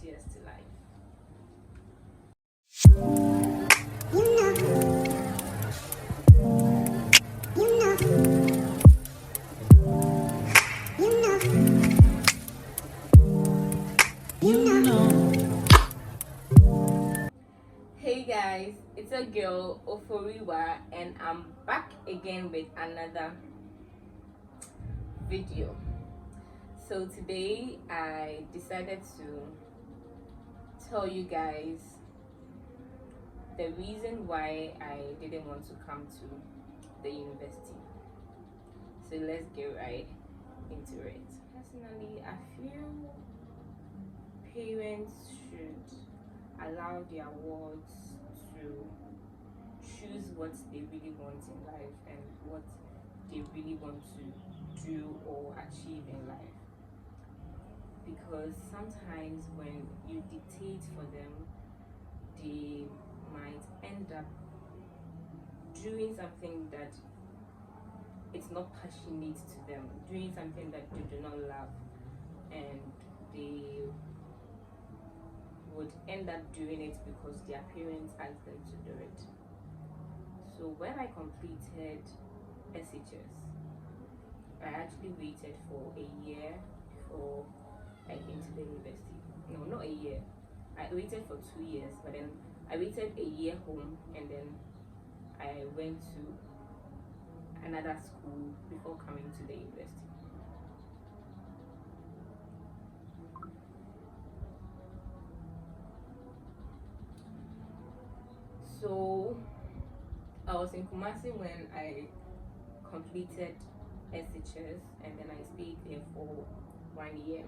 Cheers to life. Hey guys, it's a girl Oforiwa, and I'm back again with another video. So today I decided to tell you guys the reason why I didn't want to come to the university. So let's get right into it. Personally, I feel parents should allow their wards to choose what they really want in life and what they really want to do or achieve in life. Because sometimes when you dictate for them, they might end up doing something that it's not passionate to them, doing something that they do not love, and they would end up doing it because their parents asked them to do it. So when I completed SHS, I actually waited for a year before I came to the university. No, not a year. I waited for 2 years, but then I waited a year home and then I went to another school before coming to the university. So I was in Kumasi when I completed SHS, and then I stayed there for 1 year.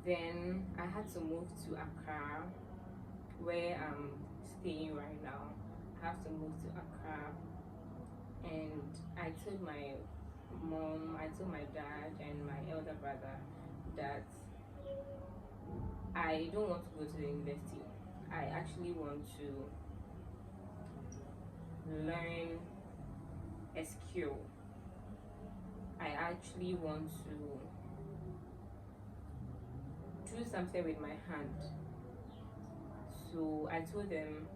Then I had to move to Accra, where I'm staying right now. I have to move to Accra, and I told my mom, I told my dad and my elder brother that I don't want to go to the university. I actually want to learn a skill. I actually want to do something with my hand. So I told them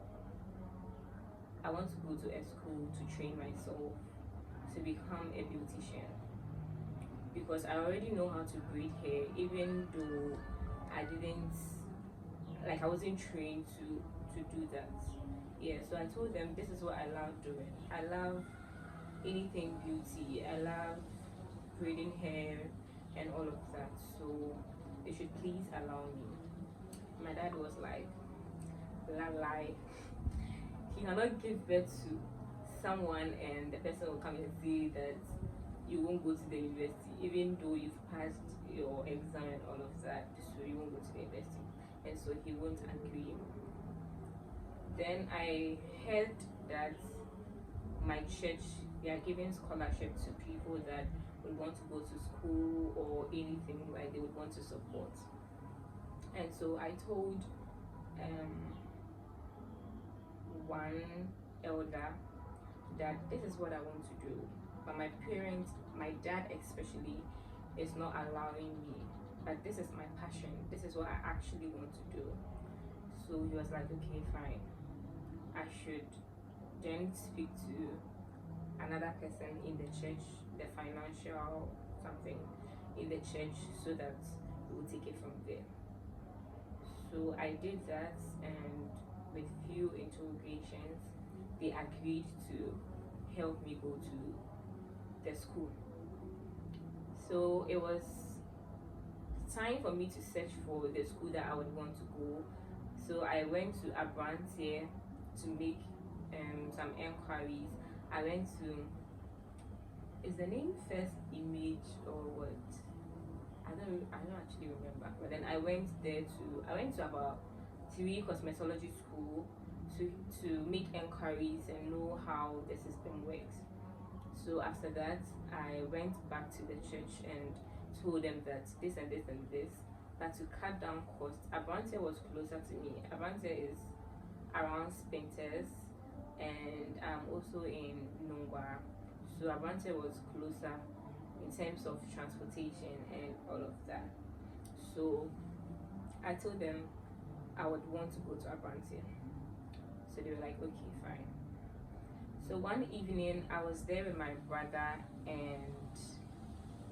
I want to go to a school to train myself to become a beautician, because I already know how to braid hair, even though I wasn't trained to do that. Yeah, so I told them this is what I love doing. I love anything beauty. I love braiding hair and all of that. So they should please allow me. My dad was like, la lie. He cannot give birth to someone and the person will come and say that you won't go to the university, even though you've passed your exam and all of that. So you won't go to the university, and so he won't agree. Then I heard that my church, they are giving scholarship to people that would want to go to school or anything like they would want to support. And so I told one elder that this is what I want to do, but my parents, my dad especially, is not allowing me. But this is my passion. This is what I actually want to do. So he was like, okay, fine. I should then speak to another person in the church, the financial something in the church, so that we will take it from there. So I did that, and with few interrogations, they agreed to help me go to the school. So it was time for me to search for the school that I would want to go. So I went to Abrantier to make some enquiries. I went to, is the name First Image or what? I don't actually remember. But then I went to about 3 cosmetology school to make enquiries and know how the system works. So after that, I went back to the church and told them that this and this and this, but to cut down costs, Abrantier was closer to me. Abrantier is around Spinters, and I'm also in Nungwa. So Abrantier was closer in terms of transportation and all of that. So I told them I would want to go to Abrantia. So they were like, okay, fine. So one evening I was there with my brother and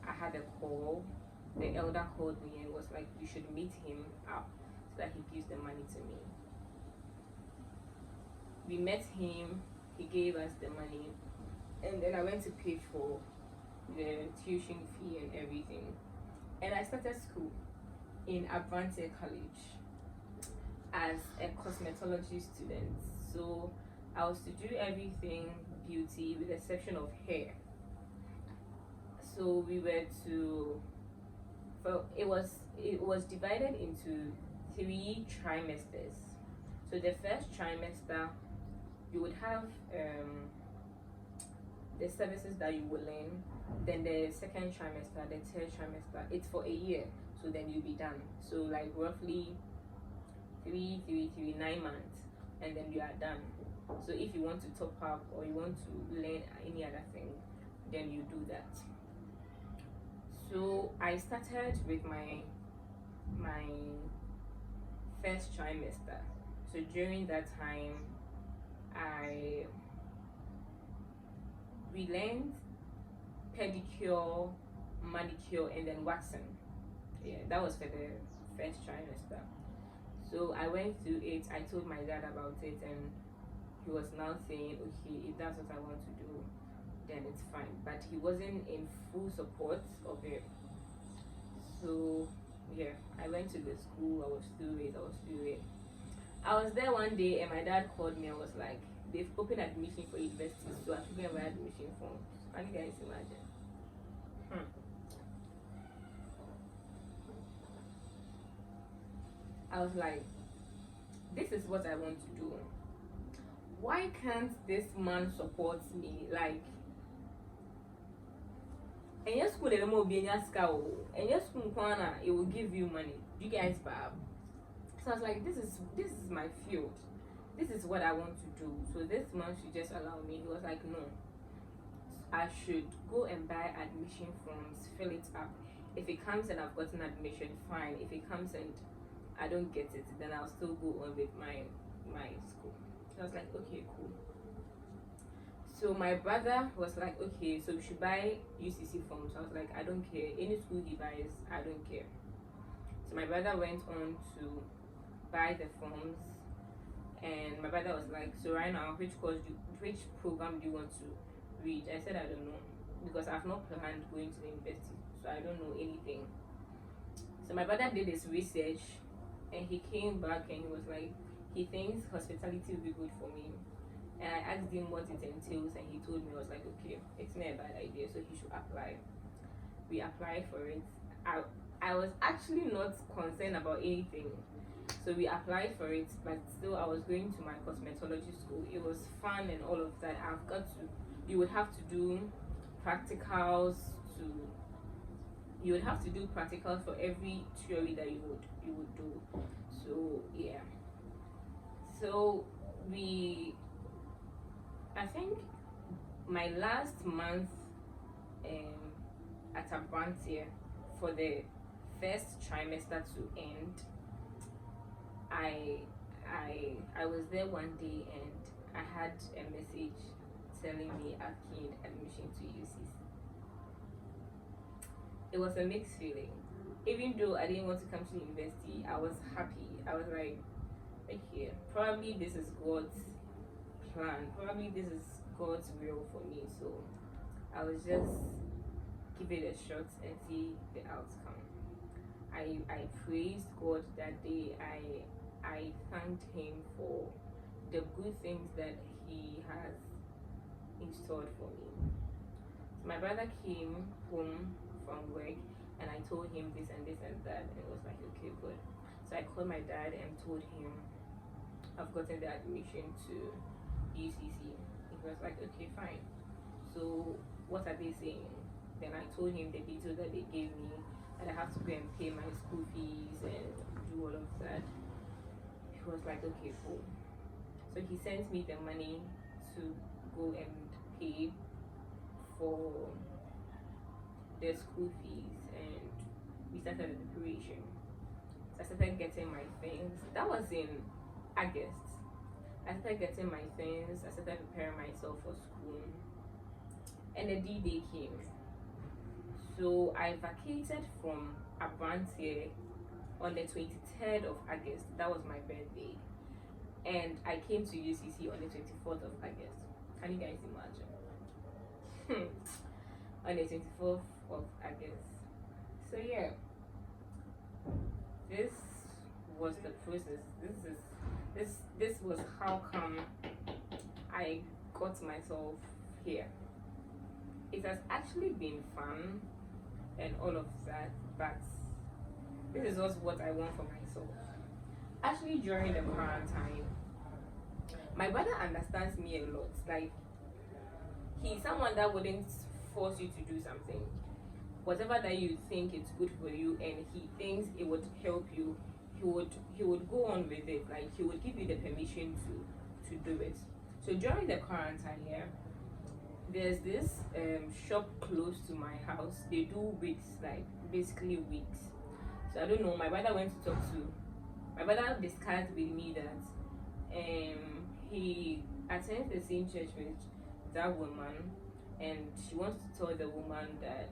I had a call. The elder called me and was like, you should meet him up so that he gives the money to me. We met him, he gave us the money, and then I went to pay for the tuition fee and everything. And I started school in Abrantia College as a cosmetology student. So I was to do everything beauty with the exception of hair. So we were to, well, it was divided into 3 trimesters. So the first trimester you would have the services that you will learn. Then the second trimester, the third trimester, it's for a year. So then you'll be done. So like roughly 9 months, and then you are done. So if you want to top up or you want to learn any other thing, then you do that. So I started with my first trimester. So during that time, we learned pedicure, manicure, and then waxing. Yeah, that was for the first trimester. So I went through it. I told my dad about it, and he was now saying, okay, if that's what I want to do, then it's fine. But he wasn't in full support of it. So yeah, I went to the school. I was through it. I was there one day, and my dad called me and was like, they've opened admission for university, so I should go and buy admission forms. Can you guys imagine? I was like, this is what I want to do. Why can't this man support me? Like, and your school they will be in your school, and your school corner it will give you money. You guys bab. So I was like, this is my field. This is what I want to do. So this man should just allow me. He was like, no. I should go and buy admission forms, fill it up. If it comes and I've gotten admission, fine. If it comes and I don't get it, then I'll still go on with my school. So I was like, okay, cool. So my brother was like, okay, so we should buy UCC forms. I was like, I don't care. Any school he buys, I don't care. So my brother went on to buy the forms, and my brother was like, so right now, which program do you want to read? I said, I don't know, because I've not planned going to the university, so I don't know anything. So my brother did his research, and he came back and he was like, he thinks hospitality will be good for me. And I asked him what it entails, and he told me, I was like, okay, it's not a bad idea, so he should apply. We applied for it. I was actually not concerned about anything. So we applied for it, but still I was going to my cosmetology school. It was fun and all of that. You would have to do practicals for every theory that you would do. So yeah. So I think my last month at Abrantia for the first trimester to end, I was there one day and I had a message telling me I gained admission to UCC. It was a mixed feeling. Even though I didn't want to come to university, I was happy. I was like, okay, probably this is God's plan. Probably this is God's will for me. So I was just give it a shot and see the outcome. I praised God that day. I thanked him for the good things that he has installed for me. So my brother came home from work and I told him this and this and that, and it was like, okay, good. So I called my dad and told him I've gotten the admission to UCC. He was like, okay, fine. So what are they saying? Then I told him the details that they gave me, and I have to go and pay my school fees and do all of that. He was like, okay, cool. So he sent me the money to go and pay for the school fees, and we started the preparation. So I started started getting my things. That was in August. I started getting my things. I started preparing myself for school, and the D-Day came. So I vacated from Abrantier on the 23rd of August. That was my birthday. And I came to UCC on the 24th of August. Can you guys imagine? On the 24th of August. So yeah, this was the process. This was how come I got myself here. It has actually been fun and all of that, but this is also what I want for myself. Actually, during the quarantine, my brother understands me a lot. Like, he's someone that wouldn't force you to do something. Whatever that you think it's good for you and he thinks it would help you, he would go on with it. Like, he would give you the permission to do it. So during the quarantine here, there's this shop close to my house. They do wigs, like basically wigs. So I don't know, my brother discussed with me that he attends the same church with that woman, and she wants to tell the woman that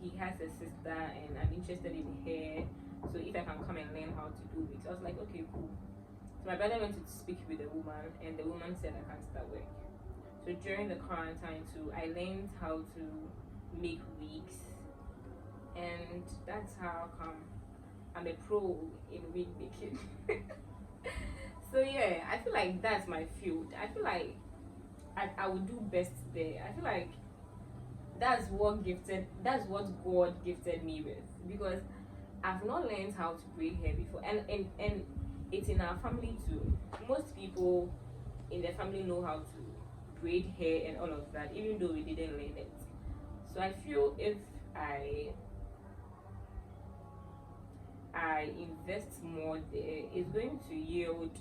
he has a sister and I'm interested in her, so if I can come and learn how to do it. So I was like, okay, cool. So my brother went to speak with the woman, and the woman said I can start work. So during the quarantine too, I learned how to make wigs, and that's how come I'm a pro in wig making. So yeah, I feel like that's my field. I feel like I would do best there. I feel like that's what God gifted me with, because I've not learned how to braid hair before, and it's in our family too. Most people in the family know how to braid hair and all of that, even though we didn't learn it. So I feel if I invest more there, it's going to yield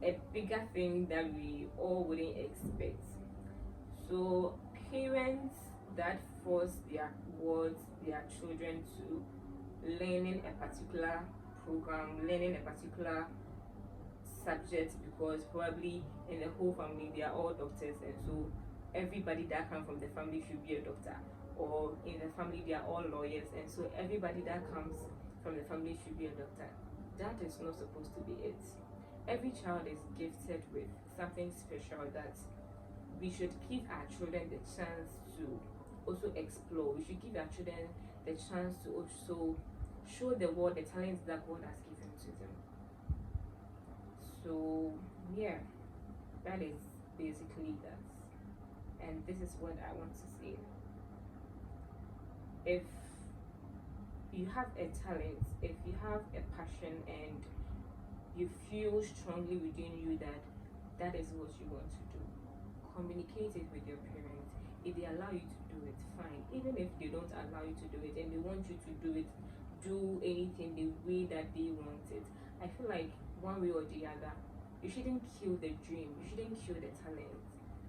a bigger thing that we all wouldn't expect. So parents that force their children to learning a particular program, learning a particular subject, because probably in the whole family they are all doctors, and so everybody that comes from the family should be a doctor, or in the family they are all lawyers, and so everybody that comes from the family should be a doctor. That is not supposed to be it. Every child is gifted with something special that we should give our children the chance to also explore. We should give our children the chance to also show the world the talents that God has given to them. So yeah, that is basically that. And this is what I want to say. If you have a talent, if you have a passion, and you feel strongly within you that that is what you want to do, communicate it with your parents. If they allow you to do it, fine. Even if they don't allow you to do it and they want you to do it, do anything the way that they want it. I feel like one way or the other, you shouldn't kill the dream, you shouldn't kill the talent.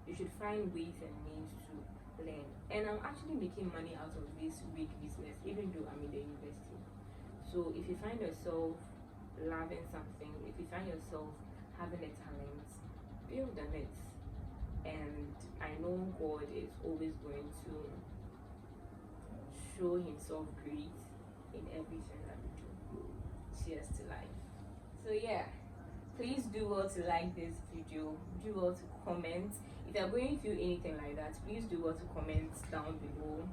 You should find ways and means to learn. And I'm actually making money out of this wig business, even though I'm in the university. So if you find yourself loving something, if you find yourself having a talent, build on it. And I know God is always going to show himself great in everything that we do. Cheers to life. So yeah, please do well to like this video, do well to comment. If you're going through anything like that, please do well to comment down below.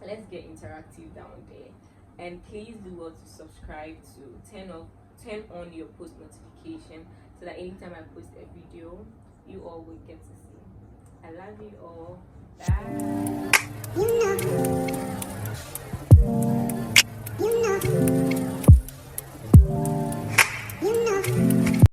Let's get interactive down there. And please do well to subscribe, to turn on your post notification, so that anytime I post a video, you all will get to see. I love you all. Bye.